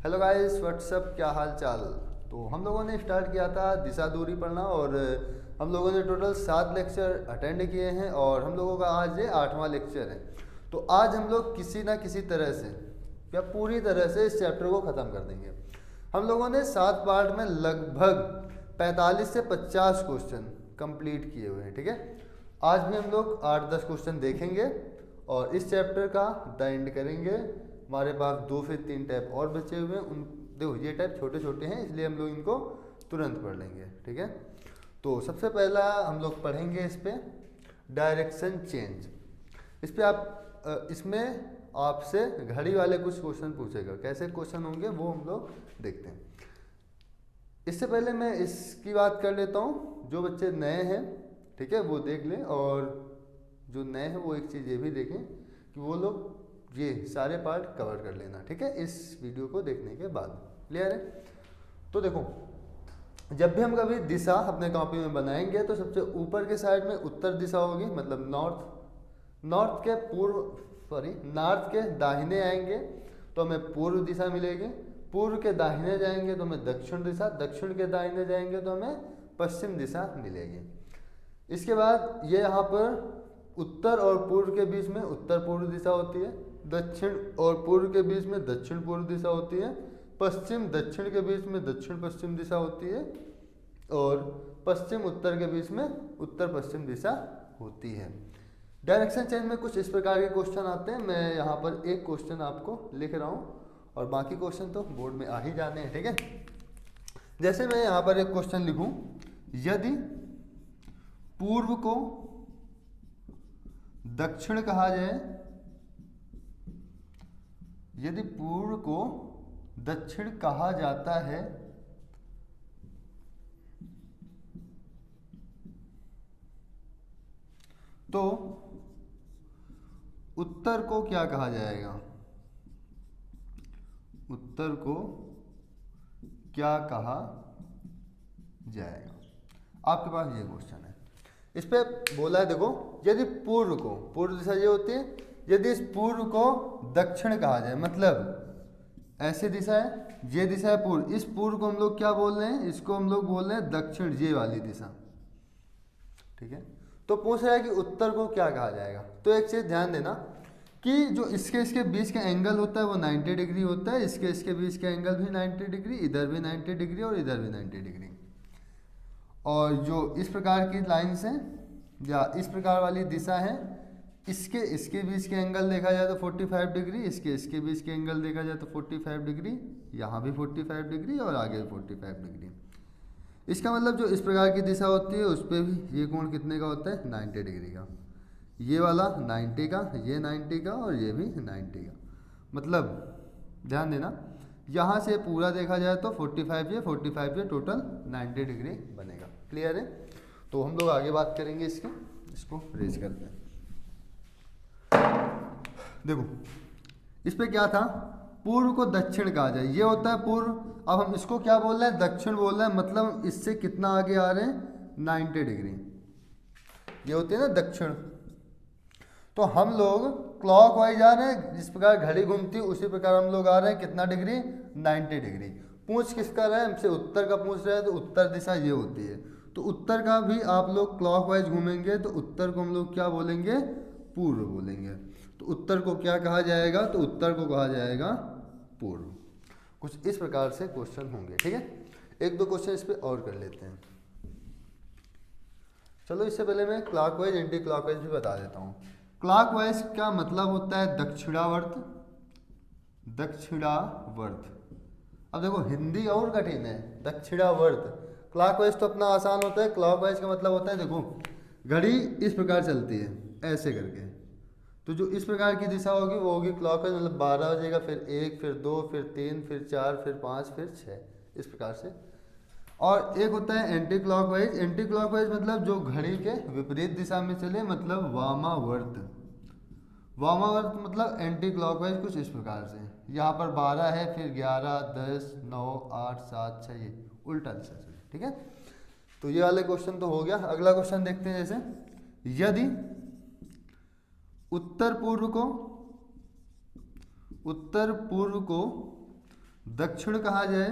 Hello guys, WhatsApp, क्या हाल चाल। तो हम लोगों ने स्टार्ट किया था दिशा दूरी पढ़ना और हम लोगों ने टोटल 7 लेक्चर अटेंड किए हैं और हम लोगों का आज ये 8वां लेक्चर है। तो आज हम लोग किसी ना किसी तरह से या पूरी तरह से इस चैप्टर को ख़त्म कर देंगे। हम लोगों ने 7 पार्ट में लगभग 45 से 50 क्वेश्चन कंप्लीट किए हुए हैं, ठीक है। आज भी हम लोग 8-10 क्वेश्चन देखेंगे और इस चैप्टर का द एंड करेंगे। हमारे पास 2 से 3 टैप और बचे हुए हैं। उन देखो ये टैप छोटे छोटे हैं, इसलिए हम लोग इनको तुरंत पढ़ लेंगे, ठीक है। तो सबसे पहला हम लोग पढ़ेंगे इस पे डायरेक्शन चेंज। इस पे इसमें आपसे घड़ी वाले कुछ क्वेश्चन पूछेगा। कैसे क्वेश्चन होंगे वो हम लोग देखते हैं। इससे पहले मैं इसकी बात कर लेता हूँ। जो बच्चे नए हैं, ठीक है, वो देख लें, और जो नए हैं वो एक चीज़ ये भी देखें कि वो लोग ये सारे पार्ट कवर कर लेना, ठीक है, इस वीडियो को देखने के बाद। क्लियर है? तो देखो, जब भी हम कभी दिशा अपने कॉपी में बनाएंगे तो सबसे ऊपर के साइड में उत्तर दिशा होगी, मतलब नॉर्थ के नॉर्थ के दाहिने आएंगे तो हमें पूर्व दिशा मिलेगी। पूर्व के दाहिने जाएंगे तो हमें दक्षिण दिशा, दक्षिण के दाहिने जाएंगे तो हमें पश्चिम दिशा मिलेगी। इसके बाद ये यहाँ पर उत्तर और पूर्व के बीच में उत्तर पूर्व दिशा होती है, दक्षिण और पूर्व के बीच में दक्षिण पूर्व दिशा होती है, पश्चिम दक्षिण के बीच में दक्षिण पश्चिम दिशा होती है, और पश्चिम उत्तर के बीच में उत्तर पश्चिम दिशा होती है। डायरेक्शन चेंज में कुछ इस प्रकार के क्वेश्चन आते हैं। मैं यहाँ पर एक क्वेश्चन आपको लिख रहा हूँ और बाकी क्वेश्चन तो बोर्ड में आ ही जाने हैं, ठीक है। जैसे मैं यहाँ पर एक क्वेश्चन लिखूँ, यदि पूर्व को दक्षिण कहा जाए, यदि पूर्व को दक्षिण कहा जाता है तो उत्तर को क्या कहा जाएगा? उत्तर को क्या कहा जाएगा? आपके पास ये क्वेश्चन है। इस पे बोला है, देखो, यदि पूर्व को, पूर्व दिशा ये होती है, यदि इस पूर्व को दक्षिण कहा जाए, मतलब ऐसी दिशा है, ये दिशा है पूर्व, इस पूर्व को हम लोग क्या बोल रहे हैं? इसको हम लोग बोल रहे हैं दक्षिण, ये वाली दिशा, ठीक है। तो पूछ रहा है कि उत्तर को क्या कहा जाएगा। तो एक चीज ध्यान देना कि जो इसके बीच का एंगल होता है वो 90 डिग्री होता है। इसके बीच का एंगल भी 90 डिग्री, इधर भी 90 डिग्री और इधर भी 90 डिग्री। और जो इस प्रकार की लाइन्स हैं या इस प्रकार वाली दिशा है, इसके बीच के एंगल देखा जाए तो 45 डिग्री, इसके बीच के एंगल देखा जाए तो 45 डिग्री, यहाँ भी 45 डिग्री और आगे भी 45 डिग्री। इसका मतलब जो इस प्रकार की दिशा होती है उस पर भी ये कोण कितने का होता है? 90 डिग्री का। ये वाला 90 का, ये 90 का और ये भी 90 का। मतलब ध्यान देना, यहाँ से पूरा देखा जाए तो 45 ये 45 ये टोटल 90 डिग्री बनेगा। क्लियर है? तो हम लोग आगे बात करेंगे इसको रेज करते हैं। देखो, इस पे क्या था? पूर्व को दक्षिण कहा जाए, ये होता है पूर्व। अब हम इसको क्या बोल रहे हैं? दक्षिण बोल रहे हैं, मतलब इससे कितना आगे आ रहे हैं? 90 डिग्री। ये होती है ना दक्षिण। तो हम लोग क्लॉकवाइज जा रहे हैं, जिस प्रकार घड़ी घूमती है उसी प्रकार हम लोग आ रहे हैं कितना डिग्री? 90 डिग्री। पूछ किसका रहा है? हमसे उत्तर का पूछ रहा है, तो उत्तर दिशा ये होती है। तो उत्तर का भी आप लोग क्लॉकवाइज घूमेंगे तो उत्तर को हम लोग क्या बोलेंगे? पूर्व बोलेंगे। तो उत्तर को क्या कहा जाएगा? तो उत्तर को कहा जाएगा पूर्व। कुछ इस प्रकार से क्वेश्चन होंगे, ठीक है। एक दो क्वेश्चन इस पे और कर लेते हैं। चलो, इससे पहले मैं क्लॉकवाइज एंटी क्लॉकवाइज भी बता देता हूँ। क्लॉकवाइज का मतलब होता है दक्षिणावर्त, दक्षिणावर्त। अब देखो, हिंदी और कठिन है, दक्षिणावर्त। क्लॉकवाइज तो अपना आसान होता है, क्लॉकवाइज का मतलब होता है, देखो, घड़ी इस प्रकार चलती है ऐसे करके, तो जो इस प्रकार की दिशा होगी वो होगी क्लॉकवाइज, मतलब 12 बजेगा, फिर 1, फिर 2, फिर 3, फिर 4, फिर 5, फिर 6, इस प्रकार से। और एक होता है एंटी क्लॉकवाइज। एंटी क्लॉकवाइज मतलब जो घड़ी के विपरीत दिशा में चले, मतलब वामावर्त। वामावर्त मतलब एंटी क्लॉकवाइज कुछ इस प्रकार से, यहाँ पर 12 है, फिर 11, 10, 9, 8, 7, 6, ये उल्टा दिशा चले, ठीक है। तो ये वाले क्वेश्चन तो हो गया। अगला क्वेश्चन देखते हैं। जैसे यदि उत्तर पूर्व को दक्षिण कहा जाए,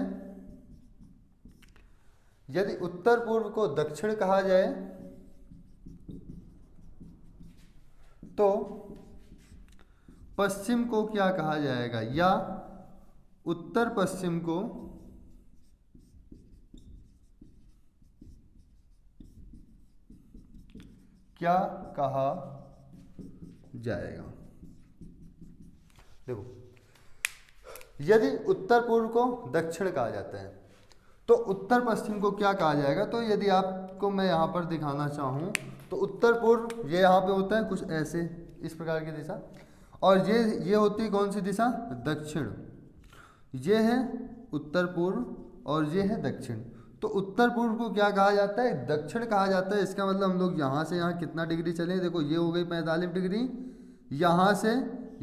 यदि उत्तर पूर्व को दक्षिण कहा जाए तो पश्चिम को क्या कहा जाएगा, या उत्तर पश्चिम को क्या कहा जाएगा। देखो, यदि उत्तर पूर्व को दक्षिण कहा जाता है तो उत्तर पश्चिम को क्या कहा जाएगा। तो यदि आपको मैं यहाँ पर दिखाना चाहूँ तो उत्तर पूर्व ये यहाँ पे होता है कुछ ऐसे इस प्रकार की दिशा, और ये होती है कौन सी दिशा, दक्षिण। ये है उत्तर पूर्व और ये है दक्षिण। तो उत्तर पूर्व को क्या कहा जाता है, दक्षिण कहा जाता है। इसका मतलब हम लोग यहाँ से यहाँ कितना डिग्री चले, देखो ये हो गई 45 डिग्री, यहाँ से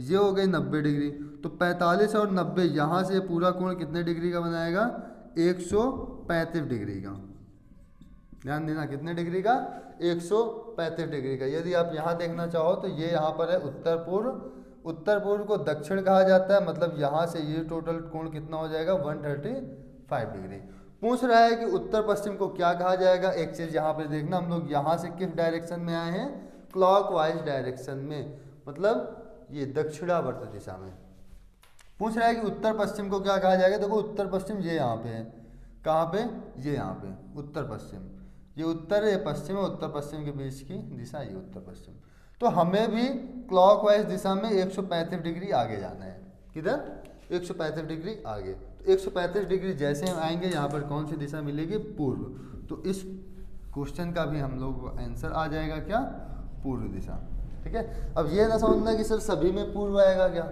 ये हो गई 90 डिग्री। तो 45 और 90 यहाँ से पूरा कोण कितने डिग्री का बनाएगा, 135 डिग्री का। ध्यान देना, कितने डिग्री का, 135 डिग्री का। यदि आप यहाँ देखना चाहो तो ये यहाँ पर है उत्तर पूर्व। उत्तर पूर्व को दक्षिण कहा जाता है, मतलब यहाँ से ये टोटल कोण कितना हो जाएगा, 135 डिग्री। पूछ रहा है कि उत्तर पश्चिम को क्या कहा जाएगा। एक चीज़ यहाँ पे देखना, हम लोग यहाँ से किस डायरेक्शन में आए हैं, क्लॉकवाइज डायरेक्शन में, मतलब ये दक्षिणावर्त दिशा में। पूछ रहा है कि उत्तर पश्चिम को क्या कहा जाएगा। देखो उत्तर पश्चिम ये यहाँ पे है, कहाँ पे, ये यहाँ पे उत्तर पश्चिम। ये उत्तर है, ये पश्चिम है, उत्तर पश्चिम के बीच की दिशा ये उत्तर पश्चिम। तो हमें भी क्लॉकवाइज दिशा में 135 डिग्री आगे जाना है। किधर, 135 डिग्री आगे। तो 135 डिग्री जैसे हम आएंगे यहाँ पर कौन सी दिशा मिलेगी, पूर्व। तो इस क्वेश्चन का भी हम लोग को आंसर आ जाएगा क्या, पूर्व दिशा। ठीक है। अब ये ना समझना कि सर सभी में पूर्व आएगा क्या।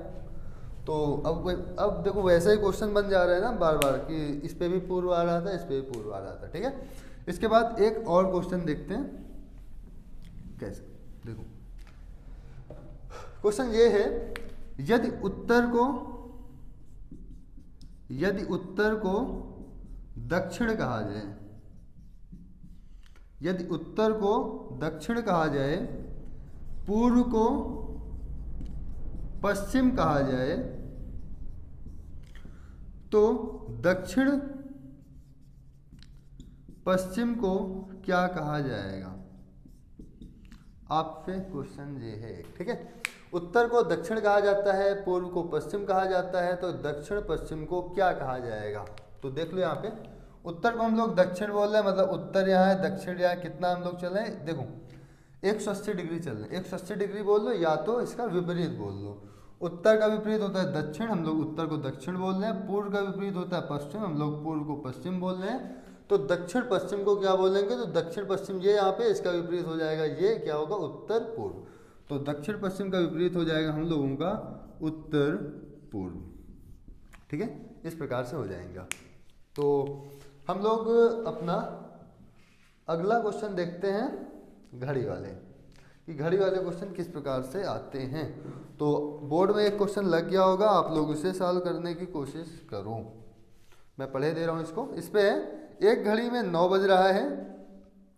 तो अब देखो वैसे ही क्वेश्चन बन जा रहा है ना बार बार कि इस पे भी पूर्व आ रहा था, इस पे भी पूर्व आ रहा था। ठीक है। इसके बाद एक और क्वेश्चन देखते हैं कैसे। देखो क्वेश्चन ये है, यदि उत्तर को दक्षिण कहा जाए, यदि उत्तर को दक्षिण कहा जाए, पूर्व को पश्चिम कहा जाए, तो दक्षिण पश्चिम को क्या कहा जाएगा। आपसे क्वेश्चन ये है। ठीक है। उत्तर को दक्षिण कहा जाता है, पूर्व को पश्चिम कहा जाता है, तो दक्षिण पश्चिम को क्या कहा जाएगा। तो देख लो यहाँ पे उत्तर को हम लोग दक्षिण बोल रहे हैं, मतलब उत्तर यहाँ है, दक्षिण यहाँ कितना हम लोग चले, देखो 180 डिग्री चल रहे हैं। 180 डिग्री बोल लो या तो इसका विपरीत बोल लो। उत्तर का विपरीत होता है दक्षिण, हम लोग उत्तर को दक्षिण बोल रहे हैं। पूर्व का विपरीत होता है पश्चिम, हम लोग पूर्व को पश्चिम बोल रहे हैं। तो दक्षिण पश्चिम को क्या बोलेंगे, तो दक्षिण पश्चिम ये यहाँ पे, इसका विपरीत हो जाएगा ये क्या होगा, उत्तर पूर्व। तो दक्षिण पश्चिम का विपरीत हो जाएगा हम लोगों का उत्तर पूर्व। ठीक है। इस प्रकार से हो जाएगा। तो हम लोग अपना अगला क्वेश्चन देखते हैं घड़ी वाले, कि घड़ी वाले क्वेश्चन किस प्रकार से आते हैं। तो बोर्ड में एक क्वेश्चन लग गया होगा, आप लोग उसे सॉल्व करने की कोशिश करो। मैं पढ़े दे रहा हूँ इसको। इस पे एक घड़ी में 9 बज रहा है।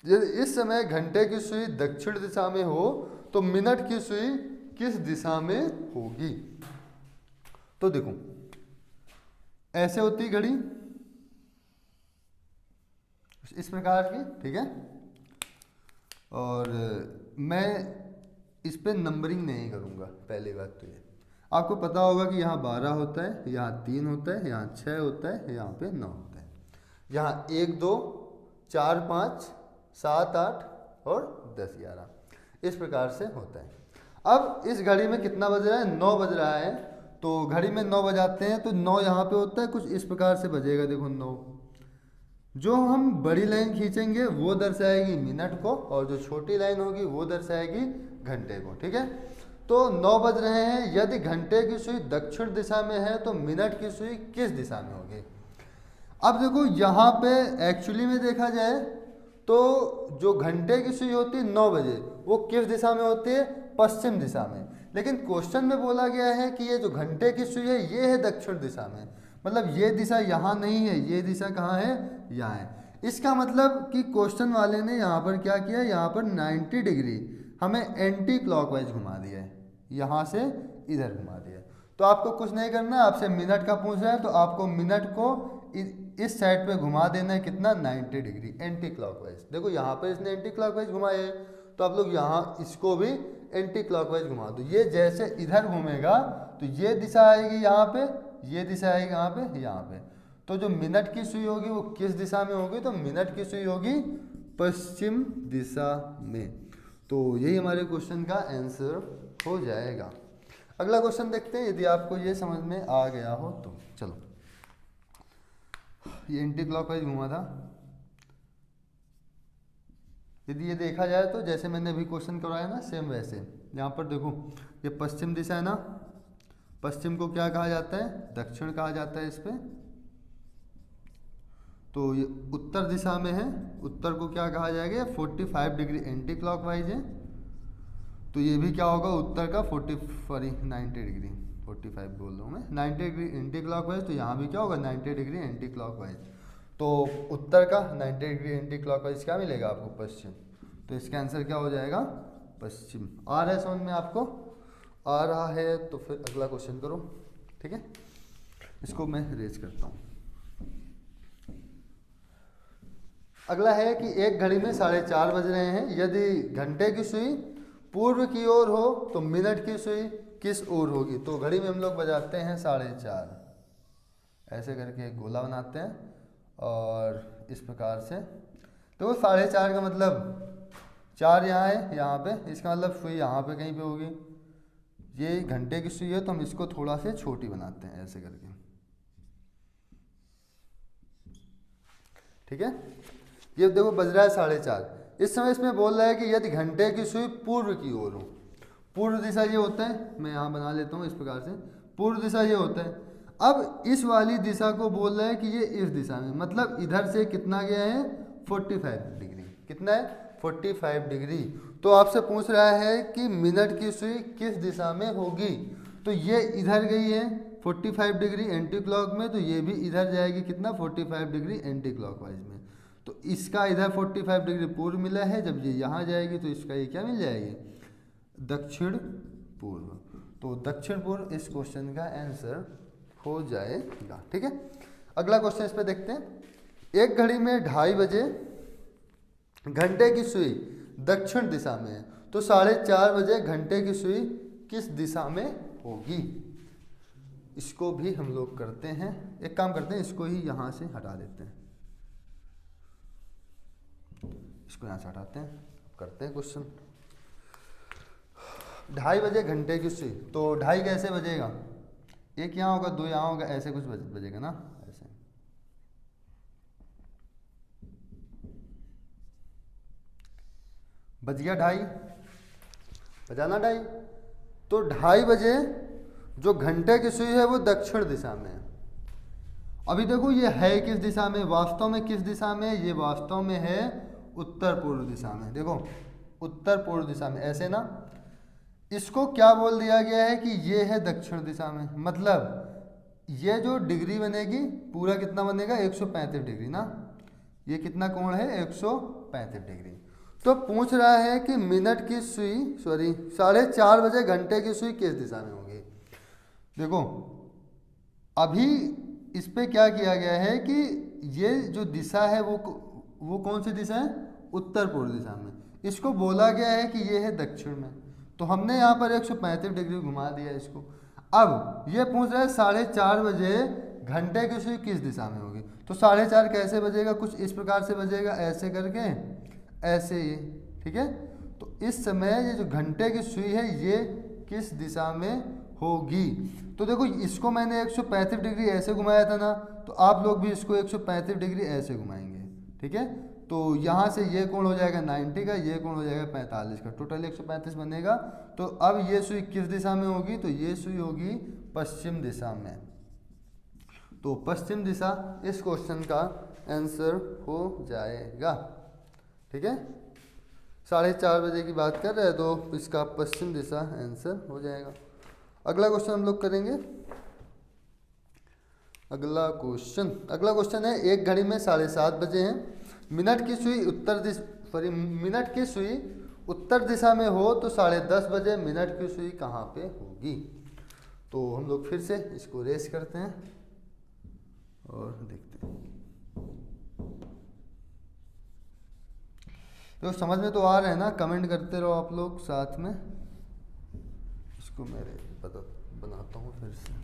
यदि इस समय घंटे की सुई दक्षिण दिशा में हो तो मिनट की सुई किस दिशा में होगी। तो देखो ऐसे होती घड़ी इस प्रकार की। ठीक है। और मैं इस पे नंबरिंग नहीं करूँगा। पहली बात तो ये आपको पता होगा कि यहाँ 12 होता है, यहाँ 3 होता है, यहाँ 6 होता है, यहाँ पे 9 होता है। यहाँ 1 2 4 5 7 8 और 10 11 इस प्रकार से होता है। अब इस घड़ी में कितना बज रहा है, 9 बज रहा है। तो घड़ी में 9 बजाते हैं तो 9 यहाँ पे होता है, कुछ इस प्रकार से बजेगा। देखो 9, जो हम बड़ी लाइन खींचेंगे वो दर्शाएगी मिनट को, और जो छोटी लाइन होगी वो दर्शाएगी घंटे को। ठीक है। तो 9 बज रहे हैं। यदि घंटे की सुई दक्षिण दिशा में है तो मिनट की सुई किस दिशा में होगी। अब देखो यहाँ पे एक्चुअली में देखा जाए तो जो घंटे की सुई होती है 9 बजे, वो किस दिशा में होती है, पश्चिम दिशा में। लेकिन क्वेश्चन में बोला गया है कि ये जो घंटे की सुई है ये है दक्षिण दिशा में, मतलब ये दिशा यहाँ नहीं है, ये दिशा कहाँ है, यहाँ है। इसका मतलब कि क्वेश्चन वाले ने यहाँ पर क्या किया, यहाँ पर 90 डिग्री हमें एंटी क्लॉकवाइज घुमा दिया है, यहाँ से इधर घुमा दिया है। तो आपको कुछ नहीं करना, आपसे मिनट का पूछ रहा है तो आपको मिनट को इस साइड पे घुमा देना है, कितना 90 डिग्री एंटी क्लॉकवाइज। देखो यहाँ पर इसने एंटी क्लॉकवाइज घुमाया है, तो आप लोग यहाँ इसको भी एंटी क्लॉकवाइज घुमा दो। ये जैसे इधर घूमेगा तो ये दिशा आएगी यहाँ पे, ये दिशा आएगी यहाँ पे, यहाँ पे। तो जो मिनट की सुई होगी वो किस दिशा में होगी, तो मिनट की सुई होगी पश्चिम दिशा में। तो यही हमारे क्वेश्चन का आंसर हो जाएगा। अगला क्वेश्चन देखते हैं, यदि आपको ये समझ में आ गया हो तो। चलो, ये एंटी क्लॉकवाइज घुमा था। यदि ये देखा जाए तो जैसे मैंने अभी क्वेश्चन करवाया ना, सेम वैसे यहाँ पर देखो, ये पश्चिम दिशा है ना, पश्चिम को क्या कहा जाता है, दक्षिण कहा जाता है इस पे। तो ये उत्तर दिशा में है, उत्तर को क्या कहा जाएगा, 45 डिग्री एंटी क्लॉकवाइज है। तो ये भी क्या होगा, उत्तर का 90 डिग्री, 45 बोल रहा हूँ मैं, 90 डिग्री एंटी क्लॉकवाइज। तो यहाँ भी क्या होगा, 90 डिग्री एंटी क्लॉकवाइज। तो उत्तर का 90 डिग्री एंटी क्लॉकवाइज क्या मिलेगा आपको, पश्चिम। तो इसका आंसर क्या हो जाएगा, पश्चिम। आ रहा है समझ में आपको, आ रहा है तो फिर अगला क्वेश्चन करो, ठीक है। इसको मैं रेज करता हूँ। अगला है कि एक घड़ी में 4:30 बज रहे हैं, यदि घंटे की सुई पूर्व की ओर हो तो मिनट की सुई किस ओर होगी। तो घड़ी में हम लोग बजाते हैं 4:30, ऐसे करके एक गोला बनाते हैं और इस प्रकार से। तो 4:30 का मतलब 4 यहाँ है, यहाँ पे, इसका मतलब सुई यहाँ पे कहीं पे होगी। ये घंटे की सुई है तो हम इसको थोड़ा से छोटी बनाते हैं ऐसे करके, ठीक है। ये देखो बज रहा है 4:30। इस समय इसमें बोल रहा है कि यदि घंटे की सुई पूर्व की ओर हो, पूर्व दिशा ये होता है, मैं यहाँ बना लेता हूँ इस प्रकार से, पूर्व दिशा ये होता है। अब इस वाली दिशा को बोल रहा है कि ये इस दिशा में, मतलब इधर से कितना गया है, 45 डिग्री। कितना है, 45 डिग्री। तो आपसे पूछ रहा है कि मिनट की सुई किस दिशा में होगी। तो ये इधर गई है 45 डिग्री एंटी क्लॉक में, तो ये भी इधर जाएगी कितना, 45 डिग्री एंटी क्लॉकवाइज में। तो इसका इधर 45 डिग्री पूर्व मिला है, जब ये यहाँ जाएगी तो इसका ये क्या मिल जाएगी, दक्षिण पूर्व। तो दक्षिण पूर्व इस क्वेश्चन का आंसर हो जाएगा, ठीक है। अगला क्वेश्चन इस पे देखते हैं। एक घड़ी में 2:30 बजे घंटे की सुई दक्षिण दिशा में है, तो 4:30 बजे घंटे की सुई किस दिशा में होगी। इसको भी हम लोग करते हैं, एक काम करते हैं, इसको ही यहाँ से हटा देते हैं, इसको यहाँ से हटाते हैं, करते हैं क्वेश्चन। 2:30 बजे घंटे की सुई, तो 2:30 कैसे बजेगा, एक यहाँ होगा, 2 यहाँ होगा, ऐसे कुछ बजेगा ना, ऐसे। बज गया 2:30, बजाना 2:30। तो 2:30 बजे जो घंटे की सुई है वो दक्षिण दिशा में है। अभी देखो ये है किस दिशा में, वास्तव में किस दिशा में, ये वास्तव में है उत्तर पूर्व दिशा में। देखो उत्तर पूर्व दिशा में, ऐसे ना। इसको क्या बोल दिया गया है कि ये है दक्षिण दिशा में, मतलब ये जो डिग्री बनेगी पूरा कितना बनेगा, 135 डिग्री ना। ये कितना कोण है, 135 डिग्री। तो पूछ रहा है कि मिनट की सुई, 4:30 बजे घंटे की सुई किस दिशा में होगी। देखो अभी इस पे क्या किया गया है कि ये जो दिशा है वो कौन सी दिशा है, उत्तर पूर्व दिशा में। इसको बोला गया है कि ये है दक्षिण में, तो हमने यहाँ पर 135 डिग्री घुमा दिया इसको। अब ये पूछ रहा है 4:30 बजे घंटे की सुई किस दिशा में होगी। तो 4:30 कैसे बजेगा, कुछ इस प्रकार से बजेगा, ऐसे करके, ऐसे ये, ठीक है। तो इस समय ये जो घंटे की सुई है ये किस दिशा में होगी। तो देखो इसको मैंने 135 डिग्री ऐसे घुमाया था ना, तो आप लोग भी इसको 135 डिग्री ऐसे घुमाएंगे, ठीक है। तो यहाँ से ये कोण हो जाएगा 90 का, ये कोण हो जाएगा 45 का, टोटल 135 बनेगा। तो अब ये सुई किस दिशा में होगी, तो ये सुई होगी पश्चिम दिशा में। तो पश्चिम दिशा इस क्वेश्चन का आंसर हो जाएगा, ठीक है। 4:30 बजे की बात कर रहे हैं तो इसका पश्चिम दिशा आंसर हो जाएगा। अगला क्वेश्चन हम लोग करेंगे। अगला क्वेश्चन है, एक घड़ी में 7:30 बजे हैं, मिनट की सुई उत्तर दिशा में हो तो 10:30 बजे मिनट की सुई कहाँ पे होगी। तो हम लोग फिर से इसको रेस करते हैं और देखते हैं। तो समझ में तो आ रहा है ना? कमेंट करते रहो आप लोग साथ में। इसको मेरे बनाता हूँ फिर से।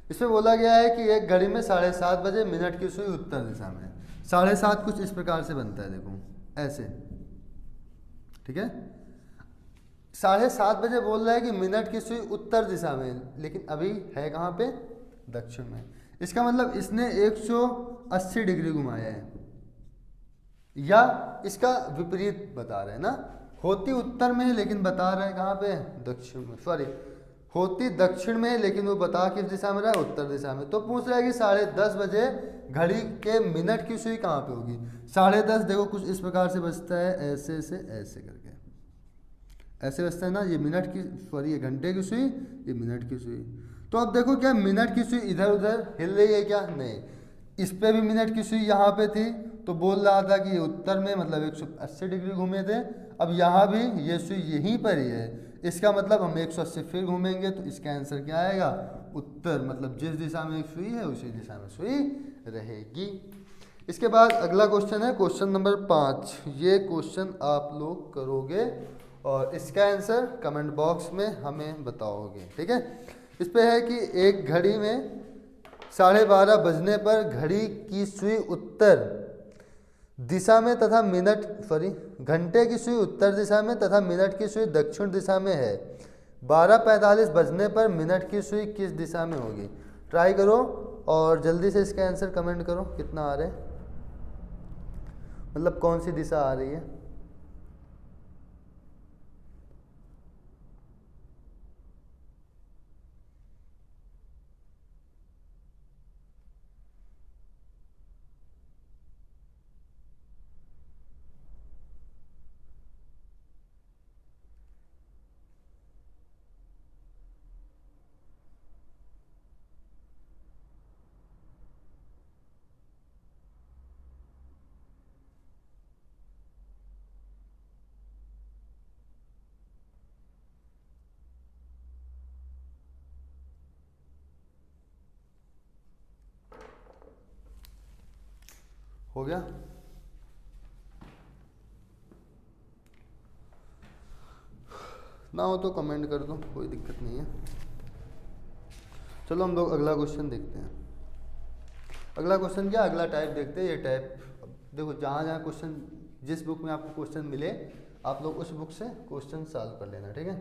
इसमें बोला गया है कि एक घड़ी में 7:30 बजे मिनट की सुई उत्तर दिशा में। 7:30 कुछ इस प्रकार से बनता है, देखो ऐसे, ठीक है। 7:30 बजे बोल रहा है कि मिनट की सुई उत्तर दिशा में, लेकिन अभी है कहाँ पे? दक्षिण में। इसका मतलब इसने 180 डिग्री घुमाया है, या इसका विपरीत बता रहे हैं ना। होती उत्तर में है लेकिन बता रहे हैं कहाँ पे? दक्षिण में। सॉरी, होती दक्षिण में लेकिन वो बता किस दिशा में रहा है? उत्तर दिशा में। तो पूछ रहा है कि 10:30 बजे घड़ी के मिनट की सुई कहाँ पे होगी? 10:30 देखो कुछ इस प्रकार से बजता है, ऐसे से ऐसे करके ऐसे बजता है ना। ये मिनट की, सॉरी ये घंटे की सुई, ये मिनट की सुई। तो अब देखो क्या मिनट की सुई इधर उधर हिल रही है क्या? नहीं। इस पे भी मिनट की सुई यहाँ पे थी तो बोल रहा था कि ये उत्तर में, मतलब 180 डिग्री घूमे थे। अब यहाँ भी ये सुई यहीं पर ही है, इसका मतलब हम 180 फिर घूमेंगे, तो इसका आंसर क्या आएगा? उत्तर। मतलब जिस दिशा में एक सुई है उसी दिशा में सुई रहेगी। इसके बाद अगला क्वेश्चन है क्वेश्चन नंबर 5। ये क्वेश्चन आप लोग करोगे और इसका आंसर कमेंट बॉक्स में हमें बताओगे, ठीक है। इस पे है कि एक घड़ी में 12:30 बजने पर घड़ी की सुई उत्तर दिशा में तथा घंटे की सुई उत्तर दिशा में तथा मिनट की सुई दक्षिण दिशा में है। 12:45 बजने पर मिनट की सुई किस दिशा में होगी? ट्राई करो और जल्दी से इसका आंसर कमेंट करो कितना आ रहा है, मतलब कौन सी दिशा आ रही है। हो गया? ना हो तो कमेंट कर दो, कोई दिक्कत नहीं है। चलो हम लोग अगला क्वेश्चन देखते हैं। अगला क्वेश्चन क्या, अगला टाइप देखते हैं। ये टाइप देखो, जहाँ जहाँ क्वेश्चन, जिस बुक में आपको क्वेश्चन मिले आप लोग उस बुक से क्वेश्चन सॉल्व कर लेना, ठीक है।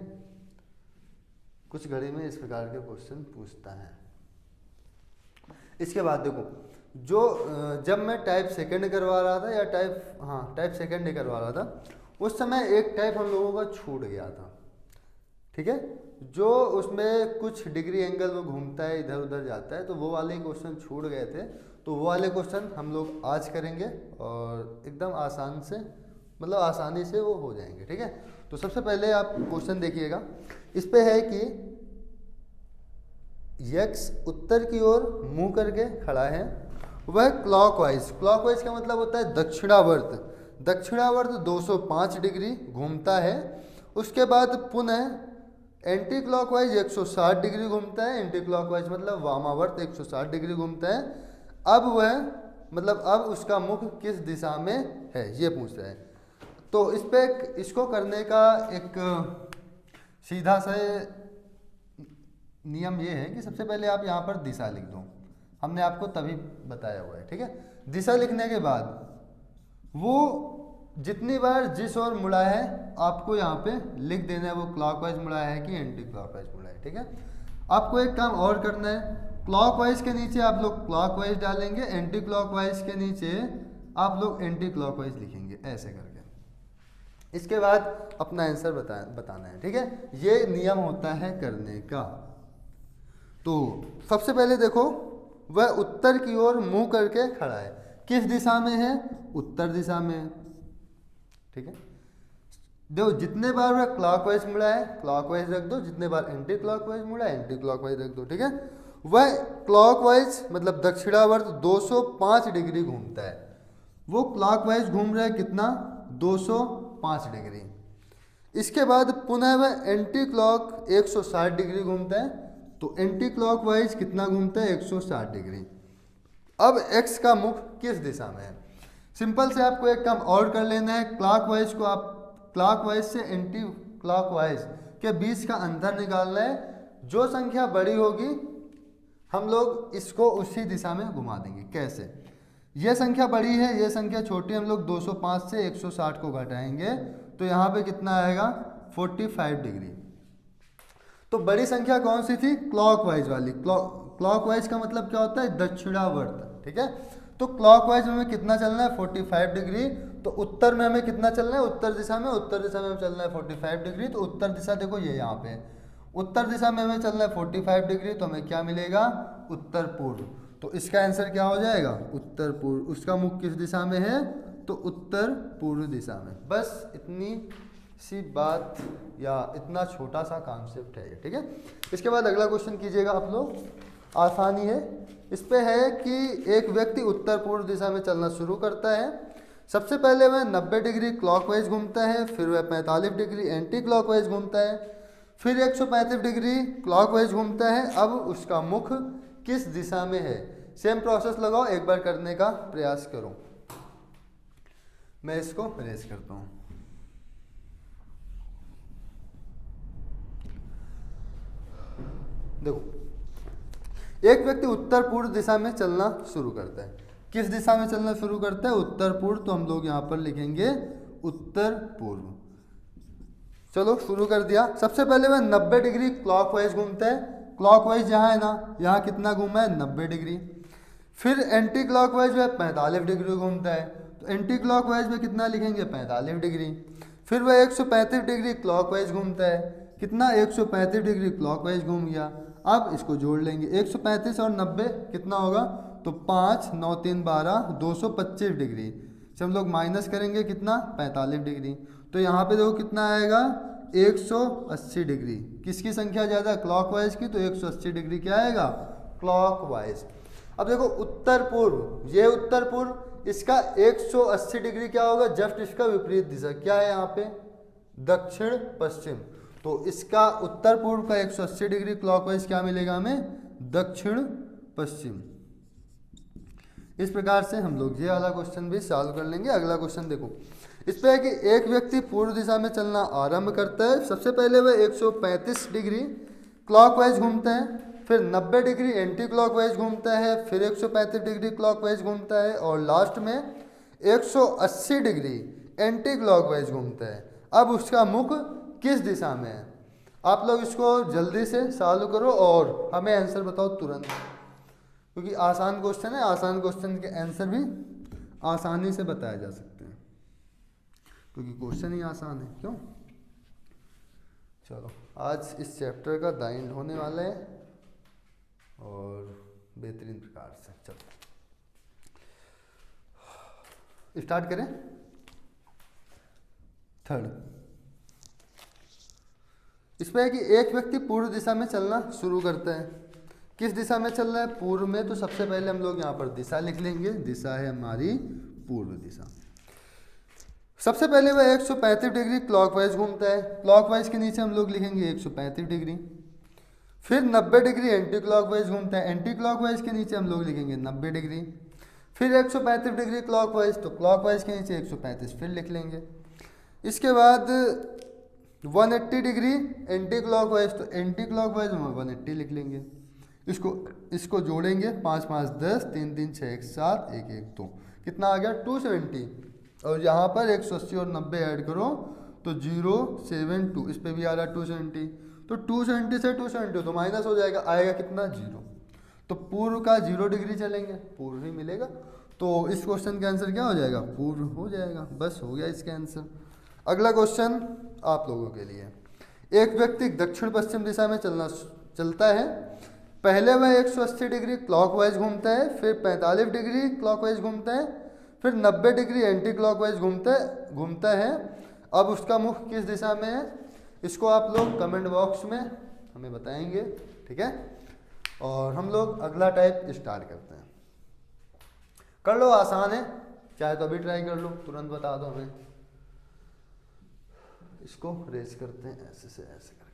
कुछ घड़ी में इस प्रकार के क्वेश्चन पूछता है। इसके बाद देखो, जो जब मैं टाइप सेकंड करवा रहा था या टाइप सेकंड नहीं करवा रहा था, उस समय एक टाइप हम लोगों का छूट गया था, ठीक है। जो उसमें कुछ डिग्री एंगल वो घूमता है, इधर उधर जाता है, तो वो वाले क्वेश्चन छूट गए थे। तो वो वाले क्वेश्चन हम लोग आज करेंगे और एकदम आसान से, मतलब आसानी से वो हो जाएंगे, ठीक है। तो सबसे पहले आप क्वेश्चन देखिएगा। इस पे है कि यक्स उत्तर की ओर मुंह करके खड़ा है, वह क्लॉकवाइज का मतलब होता है दक्षिणावर्त 205 डिग्री घूमता है। उसके बाद पुनः एंटी क्लॉकवाइज 160 डिग्री घूमता है। एंटी क्लॉकवाइज मतलब वामावर्त 160 डिग्री घूमता है। अब उसका मुख किस दिशा में है, ये पूछ रहा है। तो इस पे इसको करने का एक सीधा सा नियम ये है कि सबसे पहले आप यहाँ पर दिशा लिख दो। हमने आपको तभी बताया हुआ है, ठीक है। दिशा लिखने के बाद वो जितनी बार जिस ओर मुड़ा है आपको यहाँ पे लिख देना है, वो क्लॉकवाइज मुड़ा है कि एंटी क्लॉकवाइज मुड़ा है, ठीक है। आपको एक काम और करना है, क्लॉकवाइज के नीचे आप लोग क्लॉकवाइज डालेंगे, एंटी क्लॉकवाइज के नीचे आप लोग एंटी क्लॉकवाइज लिखेंगे, ऐसे करके। इसके बाद अपना आंसर बताना है, ठीक है। ये नियम होता है करने का। तो सबसे पहले देखो, वह उत्तर की ओर मुंह करके खड़ा है, किस दिशा में है? उत्तर दिशा में, ठीक है। देखो जितने बार वह क्लॉकवाइज मुड़ा है क्लॉकवाइज रख दो, जितने बार एंटी क्लॉकवाइज मुड़ा है एंटी क्लॉकवाइज रख दो, ठीक है। वह क्लॉकवाइज मतलब दक्षिणावर्त 205 डिग्री घूमता है। वो क्लॉकवाइज घूम रहा है कितना? 205 डिग्री। इसके बाद पुनः वह एंटी क्लॉक 160 डिग्री घूमता है। तो एंटी क्लॉक वाइज कितना घूमता है? 160 डिग्री। अब एक्स का मुख किस दिशा में है? सिंपल से आपको एक काम और कर लेना है, क्लॉकवाइज को आप क्लॉकवाइज से एंटी क्लॉकवाइज के बीच का अंतर निकालना है। जो संख्या बड़ी होगी हम लोग इसको उसी दिशा में घुमा देंगे। कैसे? यह संख्या बड़ी है, यह संख्या छोटी, हम लोग 205 से 160 को घटाएंगे तो यहाँ पे कितना आएगा? 45 डिग्री। तो बड़ी संख्या कौन सी थी? क्लॉकवाइज वाली। क्लॉकवाइज का मतलब क्या होता है? दक्षिणावर्त। ठीक है, तो क्लॉकवाइज में हमें कितना चलना है? 45 डिग्री। तो उत्तर में हमें कितना चलना है? उत्तर दिशा में हमें चलना है 45 डिग्री। तो उत्तर दिशा देखो ये यहाँ पे, उत्तर दिशा में हमें चलना है 45 डिग्री। तो हमें क्या मिलेगा? उत्तर पूर्व। तो इसका आंसर क्या हो जाएगा? उत्तर पूर्व। उसका मुख किस दिशा में है? तो उत्तर पूर्व दिशा में। बस इतनी सी बात या इतना छोटा सा कॉन्सेप्ट है ये। ठीक है, इसके बाद अगला क्वेश्चन कीजिएगा आप लोग, आसानी है। इस पे है कि एक व्यक्ति उत्तर पूर्व दिशा में चलना शुरू करता है। सबसे पहले वह 90 डिग्री क्लॉकवाइज घूमता है, फिर वह 45 डिग्री एंटी क्लॉकवाइज घूमता है, फिर 135 डिग्री क्लॉकवाइज घूमता है। अब उसका मुख किस दिशा में है? सेम प्रोसेस लगाओ, एक बार करने का प्रयास करो। मैं इसको रेस करता हूँ। देखो, एक व्यक्ति उत्तर पूर्व दिशा में चलना शुरू करता है। किस दिशा में चलना शुरू करता है? उत्तर पूर्व। तो हम लोग यहाँ पर लिखेंगे उत्तर पूर्व। चलो शुरू कर दिया। सबसे पहले वह 90 डिग्री क्लॉकवाइज घूमता है। क्लॉकवाइज यहाँ है ना, यहाँ कितना घूमा है? 90 डिग्री। फिर एंटी क्लॉकवाइज वह 45 डिग्री घूमता है। तो एंटी क्लॉकवाइज में कितना लिखेंगे? 45 डिग्री। फिर वह 135 डिग्री क्लॉकवाइज घूमता है। कितना? 135 डिग्री क्लॉकवाइज घूम गया। अब इसको जोड़ लेंगे, 135 और 90 कितना होगा? तो 5 9 3 12 225 डिग्री से हम लोग माइनस करेंगे कितना? 45 डिग्री। तो यहाँ पे देखो कितना आएगा? 180 डिग्री। किसकी संख्या ज़्यादा? क्लॉकवाइज की। तो 180 डिग्री क्या आएगा? क्लॉकवाइज। अब देखो उत्तर पूर्व, ये उत्तर पूर्व, इसका 180 डिग्री क्या होगा? जस्ट इसका विपरीत दिशा क्या है यहाँ पे? दक्षिण पश्चिम। तो इसका उत्तर पूर्व का 180 डिग्री क्लॉकवाइज क्या मिलेगा हमें? दक्षिण पश्चिम। इस प्रकार से हम लोग ये वाला क्वेश्चन भी सॉल्व कर लेंगे। अगला क्वेश्चन देखो, इस पे है कि एक व्यक्ति पूर्व दिशा में चलना आरंभ करता है। सबसे पहले वह 135 डिग्री क्लॉकवाइज घूमता है, फिर 90 डिग्री एंटी क्लॉकवाइज घूमता है, फिर 135 डिग्री क्लॉकवाइज घूमता है और लास्ट में 180 डिग्री एंटी क्लॉकवाइज घूमता है। अब उसका मुख किस दिशा में है? आप लोग इसको जल्दी से सॉल्व करो और हमें आंसर बताओ तुरंत, क्योंकि आसान क्वेश्चन है। आसान क्वेश्चन के आंसर भी आसानी से बताए जा सकते हैं, क्योंकि क्वेश्चन ही आसान है। क्यों? चलो, आज इस चैप्टर का द एंड होने वाला है और बेहतरीन प्रकार से। चलो स्टार्ट करें। थर्ड, इसमें है कि एक व्यक्ति पूर्व दिशा में चलना शुरू करता है। किस दिशा में चल रहा है? पूर्व में। तो सबसे पहले हम लोग यहाँ पर दिशा लिख लेंगे। दिशा है हमारी पूर्व दिशा। सबसे पहले वह 135 डिग्री क्लॉकवाइज घूमता है। क्लॉकवाइज के नीचे हम लोग लिखेंगे 135 डिग्री। फिर 90 डिग्री एंटी क्लॉकवाइज घूमता है। एंटी क्लॉकवाइज के नीचे हम लोग लिखेंगे 90 डिग्री। फिर 135 डिग्री क्लॉकवाइज, तो क्लॉकवाइज के नीचे 135 फिर लिख लेंगे। इसके बाद 180 डिग्री एंटी क्लॉकवाइज, तो एंटी क्लॉकवाइज में 180 लिख लेंगे। इसको जोड़ेंगे, 5 5 10, 3 3 6 1 7 1 1 2, कितना आ गया? 270। और यहाँ पर 180 और 90 ऐड करो तो 072, इस पे भी आ रहा है 270। तो 270 से 270 तो माइनस हो जाएगा, आएगा कितना? 0। तो पूर्व का 0 डिग्री चलेंगे, पूर्व ही मिलेगा। तो इस क्वेश्चन का आंसर क्या हो जाएगा? पूर्व हो जाएगा। बस हो गया इसका आंसर। अगला क्वेश्चन आप लोगों के लिए, एक व्यक्ति दक्षिण पश्चिम दिशा में चलता है। पहले वह 180 डिग्री क्लॉकवाइज घूमता है, फिर 45 डिग्री क्लॉकवाइज घूमता है, फिर 90 डिग्री एंटी क्लॉकवाइज घूमता है। अब उसका मुख किस दिशा में है? इसको आप लोग कमेंट बॉक्स में हमें बताएंगे। ठीक है, और हम लोग अगला टाइप स्टार्ट करते हैं। कर लो, आसान है, चाहे तो अभी ट्राई कर लो, तुरंत बता दो हमें। इसको रेज करते हैं ऐसे से ऐसे करके।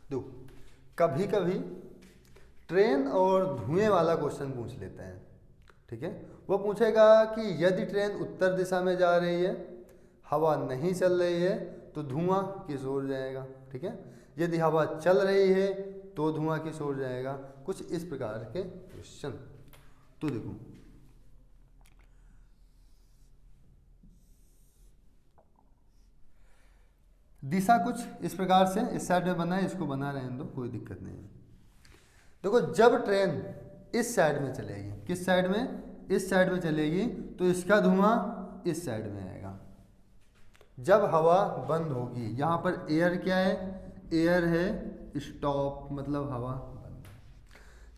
दो कभी कभी ट्रेन और धुएं वाला क्वेश्चन पूछ लेते हैं, ठीक है। वो पूछेगा कि यदि ट्रेन उत्तर दिशा में जा रही है, हवा नहीं चल रही है, तो धुआं किस ओर जाएगा, ठीक है। यदि हवा चल रही है तो धुआं किस ओर जाएगा, कुछ इस प्रकार के क्वेश्चन। तो देखो दिशा कुछ इस प्रकार से इस साइड में बना है, इसको बना रहने दो, कोई दिक्कत नहीं है। देखो जब ट्रेन इस साइड में चलेगी, किस साइड में, इस साइड में चलेगी, तो इसका धुआं इस साइड में आएगा। जब हवा बंद होगी, यहाँ पर एयर क्या है, एयर है स्टॉप, मतलब हवा बंद।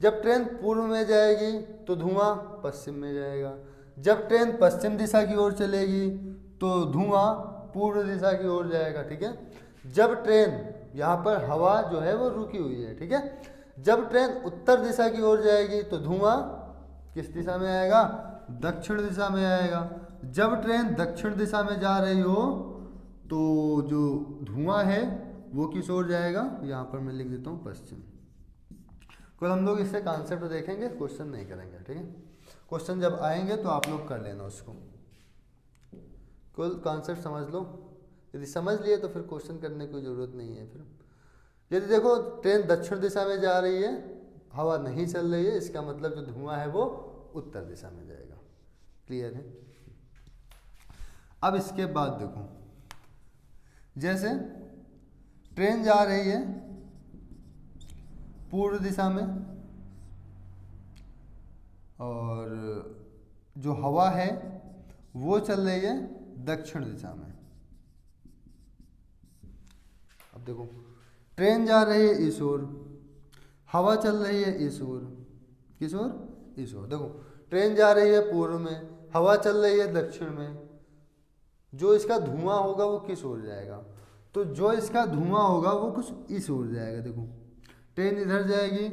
जब ट्रेन पूर्व में जाएगी तो धुआं पश्चिम में जाएगा। जब ट्रेन पश्चिम दिशा की ओर चलेगी तो धुआं पूर्व दिशा की ओर जाएगा, ठीक है। जब ट्रेन, यहाँ पर हवा जो है वो रुकी हुई है, ठीक है। जब ट्रेन उत्तर दिशा की ओर जाएगी तो धुआं किस दिशा में आएगा, दक्षिण दिशा में आएगा। जब ट्रेन दक्षिण दिशा में जा रही हो तो जो धुआं है वो किस ओर जाएगा, यहाँ पर मैं लिख देता हूँ पश्चिम। कल हम लोग इससे कॉन्सेप्ट देखेंगे, क्वेश्चन नहीं करेंगे, ठीक है। क्वेश्चन जब आएंगे तो आप लोग कर लेना उसको, कुल कॉन्सेप्ट समझ लो। यदि समझ लिए तो फिर क्वेश्चन करने की ज़रूरत नहीं है। फिर यदि देखो ट्रेन दक्षिण दिशा में जा रही है, हवा नहीं चल रही है, इसका मतलब जो धुआं है वो उत्तर दिशा में जाएगा। क्लियर है। अब इसके बाद देखो, जैसे ट्रेन जा रही है पूर्व दिशा में और जो हवा है वो चल रही है दक्षिण दिशा में। अब देखो ट्रेन जा रही है इस ओर, हवा चल रही है इस ओर, किस ओर, इस ओर। देखो ट्रेन जा रही है पूर्व में, हवा चल रही है दक्षिण में, जो इसका धुआं होगा वो किस ओर जाएगा, तो जो इसका धुआं होगा वो कुछ इस ओर जाएगा। देखो ट्रेन इधर जाएगी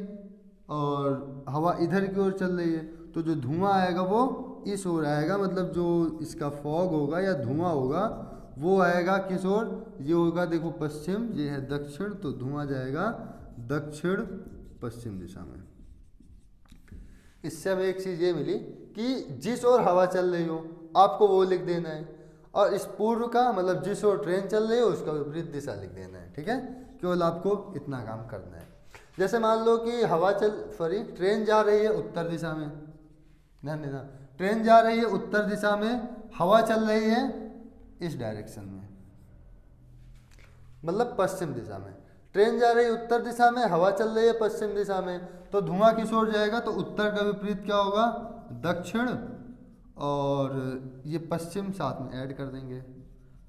और हवा इधर की ओर चल रही है, तो जो धुआं आएगा वो इस ओर आएगा, मतलब जो इसका फॉग होगा या धुआं होगा वो आएगा किस ओर, ये होगा देखो पश्चिम, ये है दक्षिण, तो धुआं जाएगा दक्षिण पश्चिम दिशा में। इससे हमें एक चीज़ ये मिली कि जिस ओर हवा चल रही हो आपको वो लिख देना है, और इस पूर्व का मतलब जिस ओर ट्रेन चल रही है उसका विपरीत दिशा लिख देना है, ठीक है। केवल आपको इतना काम करना है। जैसे मान लो कि ट्रेन जा रही है उत्तर दिशा में, ध्यान देना, ट्रेन जा रही है उत्तर दिशा में, हवा चल रही है इस डायरेक्शन में, मतलब पश्चिम दिशा में। ट्रेन जा रही है उत्तर दिशा में, हवा चल रही है पश्चिम दिशा में, तो धुआं किस ओर जाएगा, तो उत्तर का विपरीत क्या होगा, दक्षिण, और ये पश्चिम साथ में ऐड कर देंगे,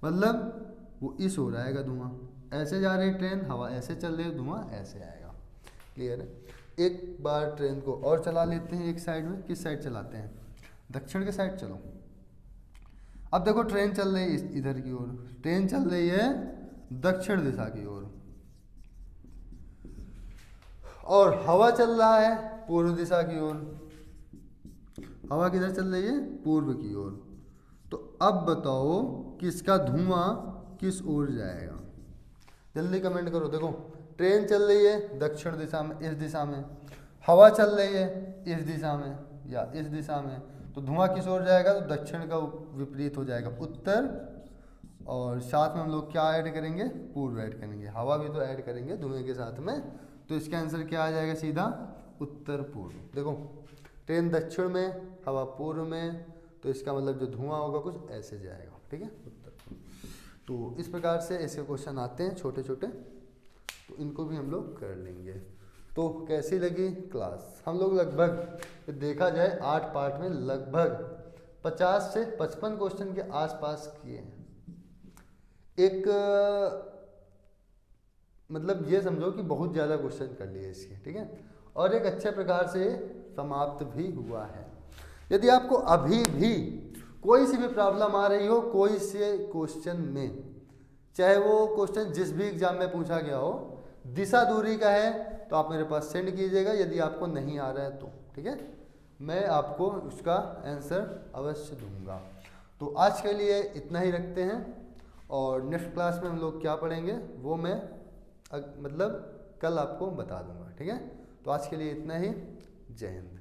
मतलब वो इस ओर आएगा धुआं। ऐसे जा रही ट्रेन, हवा ऐसे चल रही है, धुआं ऐसे आएगा। क्लियर है। एक बार ट्रेन को और चला लेते हैं एक साइड में। किस साइड चलाते हैं, दक्षिण के साइड चलो। अब देखो ट्रेन चल रही है इधर की ओर, ट्रेन चल रही है दक्षिण दिशा की ओर, और हवा चल रहा है पूर्व दिशा की ओर। हवा किधर चल रही है, पूर्व की ओर। तो अब बताओ कि इसका धुआं किस ओर जाएगा, जल्दी कमेंट करो। देखो ट्रेन चल रही है दक्षिण दिशा में, इस दिशा में, हवा चल रही है इस दिशा में या इस दिशा में, तो धुआं किस ओर जाएगा, तो दक्षिण का विपरीत हो जाएगा, उत्तर, और साथ में हम लोग क्या ऐड करेंगे, पूर्व ऐड करेंगे, हवा भी तो ऐड करेंगे धुएं के साथ में। तो इसका आंसर क्या आ जाएगा, सीधा उत्तर पूर्व। देखो ट्रेन दक्षिण में, हवा पूर्व में, तो इसका मतलब जो धुआं होगा कुछ ऐसे जाएगा, ठीक है, उत्तर पूर्व। तो इस प्रकार से ऐसे क्वेश्चन आते हैं छोटे छोटे, तो इनको भी हम लोग कर लेंगे। तो कैसी लगी क्लास। हम लोग लगभग देखा जाए 8 पार्ट में लगभग 50 से 55 क्वेश्चन के आसपास किए हैं। एक मतलब ये समझो कि बहुत ज़्यादा क्वेश्चन कर लिए इसके, ठीक है, और एक अच्छे प्रकार से समाप्त भी हुआ है। यदि आपको अभी भी कोई सी भी प्रॉब्लम आ रही हो कोई से क्वेश्चन में, चाहे वो क्वेश्चन जिस भी एग्जाम में पूछा गया हो, दिशा दूरी का है तो आप मेरे पास सेंड कीजिएगा यदि आपको नहीं आ रहा है तो, ठीक है, मैं आपको उसका आंसर अवश्य दूंगा। तो आज के लिए इतना ही रखते हैं, और नेक्स्ट क्लास में हम लोग क्या पढ़ेंगे वो मैं मतलब कल आपको बता दूंगा, ठीक है। तो आज के लिए इतना ही, जय हिंद।